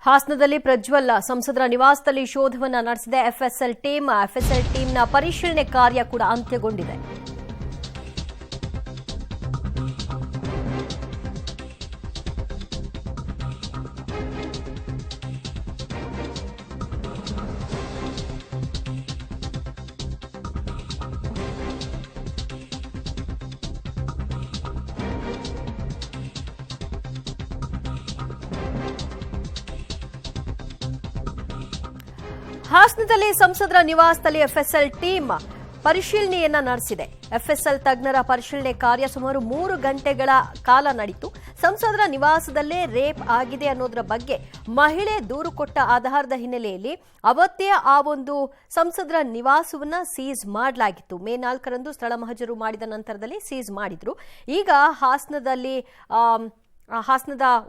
ಹಾಸನದಲ್ಲಿ ಪ್ರಜ್ವಲ್ ಸಂಸದರ ನಿವಾಸದಲ್ಲಿ ಶೋಧವನ್ನು ನಡೆಸಿದೆ ಎಫ್ಎಸ್ಎಲ್ ಟೀಮ್ನ ಪರಿಶೀಲನೆ ಕಾರ್ಯ ಕೂಡ ಅಂತ್ಯಗೊಂಡಿದೆ. ಹಾಸನದಲ್ಲಿ ಸಂಸದರ ನಿವಾಸದಲ್ಲಿ ಎಫ್ಎಸ್ಎಲ್ ಟೀಮ್ ಪರಿಶೀಲನೆಯನ್ನ ನಡೆಸಿದೆ. ಎಫ್ಎಸ್ಎಲ್ ತಜ್ಞರ ಪರಿಶೀಲನೆ ಕಾರ್ಯ ಸುಮಾರು 3 ಗಂಟೆಗಳ ಕಾಲ ನಡೆಯಿತು. ಸಂಸದರ ನಿವಾಸದಲ್ಲೇ ರೇಪ್ ಆಗಿದೆ ಅನ್ನೋದರ ಬಗ್ಗೆ ಮಹಿಳೆ ದೂರು ಕೊಟ್ಟ ಆಧಾರದ ಹಿನ್ನೆಲೆಯಲ್ಲಿ ಅವತ್ತೇ ಆ ಒಂದು ಸಂಸದರ ನಿವಾಸವನ್ನ ಸೀಸ್ ಮಾಡಲಾಗಿತ್ತು. ಮೇ 4ರಂದು ಸ್ಥಳ ಮಹಜರು ಮಾಡಿದ ನಂತರದಲ್ಲಿ ಸೀಸ್ ಮಾಡಿದ್ರು. ಈಗ ಹಾಸನದ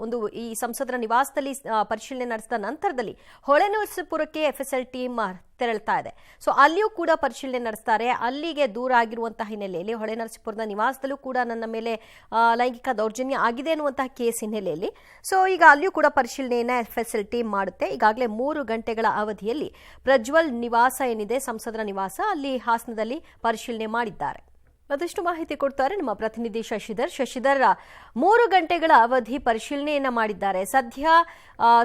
ಒಂದು ಈ ಸಂಸದರ ನಿವಾಸದಲ್ಲಿ ಪರಿಶೀಲನೆ ನಡೆಸಿದ ನಂತರದಲ್ಲಿ ಹೊಳೆನರಸೀಪುರಕ್ಕೆ ಎಫ್ಎಸ್ಎಲ್ ಟೀಮ್ ತೆರಳುತ್ತಾ ಇದೆ. ಸೊ ಅಲ್ಲಿಯೂ ಕೂಡ ಪರಿಶೀಲನೆ ನಡೆಸ್ತಾರೆ. ಅಲ್ಲಿಗೆ ದೂರ ಆಗಿರುವಂತಹ ಹಿನ್ನೆಲೆಯಲ್ಲಿ ಹೊಳೆನರಸೀಪುರದ ನಿವಾಸದಲ್ಲೂ ಕೂಡ ನನ್ನ ಮೇಲೆ ಲೈಂಗಿಕ ದೌರ್ಜನ್ಯ ಆಗಿದೆ ಅನ್ನುವಂತಹ ಕೇಸ್ ಹಿನ್ನೆಲೆಯಲ್ಲಿ ಸೊ ಈಗ ಅಲ್ಲಿಯೂ ಕೂಡ ಪರಿಶೀಲನೆಯನ್ನ ಎಫ್ಎಸ್ಎಲ್ ಟೀಮ್ ಮಾಡುತ್ತೆ. ಈಗಾಗಲೇ 3 ಗಂಟೆಗಳ ಅವಧಿಯಲ್ಲಿ ಪ್ರಜ್ವಲ್ ನಿವಾಸ ಏನಿದೆ ಸಂಸದರ ನಿವಾಸ ಅಲ್ಲಿ ಹಾಸನದಲ್ಲಿ ಪರಿಶೀಲನೆ ಮಾಡಿದ್ದಾರೆ. ಮತ್ತಷ್ಟು ಮಾಹಿತಿ ಕೊಡ್ತಾರೆ ನಮ್ಮ ಪ್ರತಿನಿಧಿ ಶಶಿಧರ್. 3 ಗಂಟೆಗಳ ಅವಧಿ ಪರಿಶೀಲನೆಯನ್ನ ಮಾಡಿದ್ದಾರೆ. ಸದ್ಯ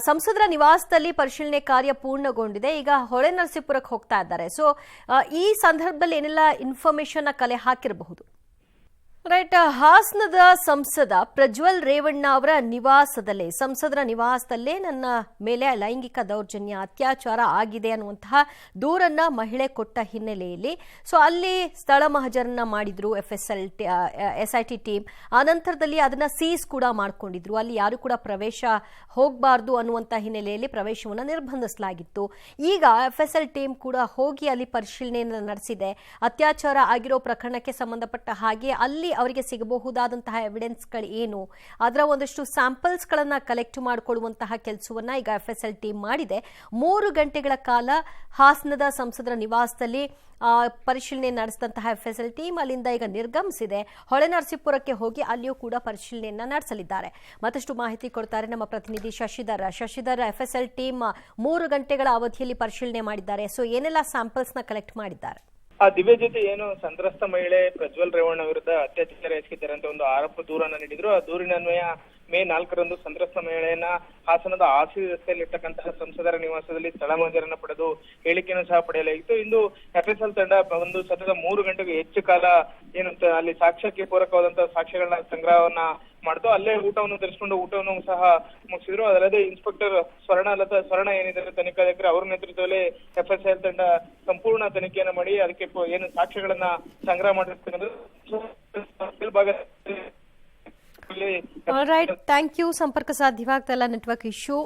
ಸಂಸದರ ನಿವಾಸದಲ್ಲಿ ಪರಿಶೀಲನೆ ಕಾರ್ಯ ಪೂರ್ಣಗೊಂಡಿದೆ. ಈಗ ಹೊಳೆನರಸೀಪುರಕ್ಕೆ ಹೋಗ್ತಾ ಇದ್ದಾರೆ. ಸೊ ಈ ಸಂದರ್ಭದಲ್ಲಿ ಏನೆಲ್ಲ ಇನ್ಫಾರ್ಮೇಶನ್ ಕಲೆ ಹಾಕಿರಬಹುದು? ರೈಟ್, ಹಾಸನದ ಸಂಸದ ಪ್ರಜ್ವಲ್ ರೇವಣ್ಣ ಅವರ ನಿವಾಸದಲ್ಲೇ ಸಂಸದರ ನಿವಾಸದಲ್ಲೇ ನನ್ನ ಮೇಲೆ ಲೈಂಗಿಕ ದೌರ್ಜನ್ಯ ಅತ್ಯಾಚಾರ ಆಗಿದೆ ಅನ್ನುವಂತಹ ದೂರನ್ನ ಮಹಿಳೆ ಕೊಟ್ಟ ಹಿನ್ನೆಲೆಯಲ್ಲಿ ಸೊ ಅಲ್ಲಿ ಸ್ಥಳ ಮಹಜರನ್ನ ಮಾಡಿದ್ರು ಎಸ್ಐಟಿ ಟೀಮ್. ಆ ನಂತರದಲ್ಲಿ ಅದನ್ನ ಸೀಸ್ ಕೂಡ ಮಾಡ್ಕೊಂಡಿದ್ರು. ಅಲ್ಲಿ ಯಾರು ಕೂಡ ಪ್ರವೇಶ ಹೋಗಬಾರ್ದು ಅನ್ನುವಂಥ ಹಿನ್ನೆಲೆಯಲ್ಲಿ ಪ್ರವೇಶವನ್ನು ನಿರ್ಬಂಧಿಸಲಾಗಿತ್ತು. ಈಗ ಎಫ್ಎಸ್ಎಲ್ ಟೀಮ್ ಕೂಡ ಹೋಗಿ ಅಲ್ಲಿ ಪರಿಶೀಲನೆಯನ್ನು ನಡೆಸಿದೆ. ಅತ್ಯಾಚಾರ ಆಗಿರೋ ಪ್ರಕರಣಕ್ಕೆ ಸಂಬಂಧಪಟ್ಟ ಹಾಗೆ ಅಲ್ಲಿ ಅವರಿಗೆ ಸಿಗಬಹುದಾದಂತಹ ಎವಿಡೆನ್ಸ್ಗಳು ಏನು, ಅದರ ಒಂದಷ್ಟು ಸ್ಯಾಂಪಲ್ಸ್ಗಳನ್ನು ಕಲೆಕ್ಟ್ ಮಾಡಿಕೊಳ್ಳುವಂತಹ ಕೆಲಸವನ್ನ ಈಗ ಎಫ್ಎಸ್ಎಲ್ ಟೀಮ್ ಮಾಡಿದೆ. 3 ಗಂಟೆಗಳ ಕಾಲ ಹಾಸನದ ಸಂಸದರ ನಿವಾಸದಲ್ಲಿ ಪರಿಶೀಲನೆ ನಡೆಸಿದಂತಹ ಎಫ್ಎಸ್ಎಲ್ ಟೀಮ್ ಅಲ್ಲಿಂದ ಈಗ ನಿರ್ಗಮಿಸಿದೆ. ಹೊಳೆನರಸೀಪುರಕ್ಕೆ ಹೋಗಿ ಅಲ್ಲಿಯೂ ಕೂಡ ಪರಿಶೀಲನೆಯನ್ನ ನಡೆಸಲಿದ್ದಾರೆ. ಮತ್ತಷ್ಟು ಮಾಹಿತಿ ಕೊಡ್ತಾರೆ ನಮ್ಮ ಪ್ರತಿನಿಧಿ ಶಶಿಧರ್. ಎಫ್ಎಸ್ಎಲ್ ಟೀಮ್ 3 ಗಂಟೆಗಳ ಅವಧಿಯಲ್ಲಿ ಪರಿಶೀಲನೆ ಮಾಡಿದ್ದಾರೆ. ಸೊ ಏನೆಲ್ಲ ಸ್ಯಾಂಪಲ್ಸ್ನ ಕಲೆಕ್ಟ್ ಮಾಡಿದ್ದಾರೆ? ದಿವ್ಯ ಜೊತೆ ಏನು ಸಂತ್ರಸ್ತ ಮಹಿಳೆ ಪ್ರಜ್ವಲ್ ರೇವಣ್ಣ ವಿರುದ್ಧ ಅತ್ಯಾಚಾರ ಎಸಗಿದ್ದಾರೆ ಅಂತ ಒಂದು ಆರೋಪ ದೂರನ್ನ ನೀಡಿದ್ರು. ಆ ದೂರಿನ ಅನ್ವಯ ಮೇ 4ರಂದು ಸಂತ್ರಸ್ತ ಮಹಿಳೆಯನ್ನ ಹಾಸನದ ಆಸಿ ರಸ್ತೆಯಲ್ಲಿರ್ತಕ್ಕಂತಹ ಸಂಸದರ ನಿವಾಸದಲ್ಲಿ ಸ್ಥಳ ಮಹಜರನ್ನ ಪಡೆದು ಹೇಳಿಕೆಯನ್ನು ಸಹ ಪಡೆಯಲಾಗಿತ್ತು. ಇಂದು ಎಫ್ಎಸ್ಎಲ್ ತಂಡ ಒಂದು ಸತತ 3 ಗಂಟೆಗೂ ಹೆಚ್ಚು ಕಾಲ ಏನು ಅಲ್ಲಿ ಸಾಕ್ಷ್ಯಕ್ಕೆ ಪೂರಕವಾದಂತಹ ಸಾಕ್ಷ್ಯಗಳನ್ನ ಸಂಗ್ರಹವನ್ನ ಮಾಡ್ತು. ಅಲ್ಲೇ ಊಟವನ್ನು ತರಿಸಿಕೊಂಡು ಊಟವನ್ನು ಸಹ ಮುಗಿಸಿದ್ರು. ಅದಲ್ಲದೆ ಇನ್ಸ್ಪೆಕ್ಟರ್ ಸ್ವರ್ಣ ಏನಿದ್ದಾರೆ ತನಿಖಾಧಿಕಾರಿ ಅವರ ನೇತೃತ್ವದಲ್ಲಿ ಎಫ್ಎಸ್ಎಲ್ ತಂಡ ಸಂಪೂರ್ಣ ತನಿಖೆಯನ್ನು ಮಾಡಿ ಅದಕ್ಕೆ ಏನು ಸಾಕ್ಷ್ಯಗಳನ್ನ ಸಂಗ್ರಹ ಮಾಡಿರ್ತಕ್ಕಂಥದ್ದು. Right, thank you. ಸಂಪರ್ಕ ಸಾಧ್ಯವಾಗ್ತಾ ಇಲ್ಲ, ನೆಟ್ವರ್ಕ್ ಇಶ್ಯೂ.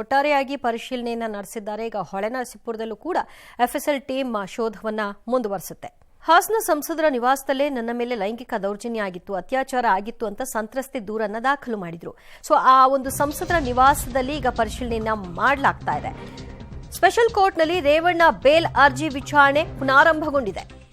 ಒಟ್ಟಾರೆಯಾಗಿ ಪರಿಶೀಲನೆಯನ್ನ ನಡೆಸಿದ್ದಾರೆ. ಈಗ ಹೊಳೆನರಸೀಪುರದಲ್ಲೂ ಕೂಡ ಎಫ್ಎಸ್ಎಲ್ ಟೀಮ್ ಶೋಧವನ್ನ ಮುಂದುವರಿಸುತ್ತೆ. ಹಾಸನ ಸಂಸದರ ನಿವಾಸದಲ್ಲೇ ನನ್ನ ಮೇಲೆ ಲೈಂಗಿಕ ದೌರ್ಜನ್ಯ ಆಗಿತ್ತು, ಅತ್ಯಾಚಾರ ಆಗಿತ್ತು ಅಂತ ಸಂತ್ರಸ್ತೆ ದೂರನ್ನ ದಾಖಲು ಮಾಡಿದ್ರು. ಸೊ ಆ ಒಂದು ಸಂಸದರ ನಿವಾಸದಲ್ಲಿ ಈಗ ಪರಿಶೀಲನೆಯನ್ನ ಮಾಡಲಾಗ್ತಾ ಇದೆ. ಸ್ಪೆಷಲ್ ಕೋರ್ಟ್ನಲ್ಲಿ ರೇವಣ್ಣ ಬೇಲ್ ಅರ್ಜಿ ವಿಚಾರಣೆ ಪುನಾರಂಭಗೊಂಡಿದೆ.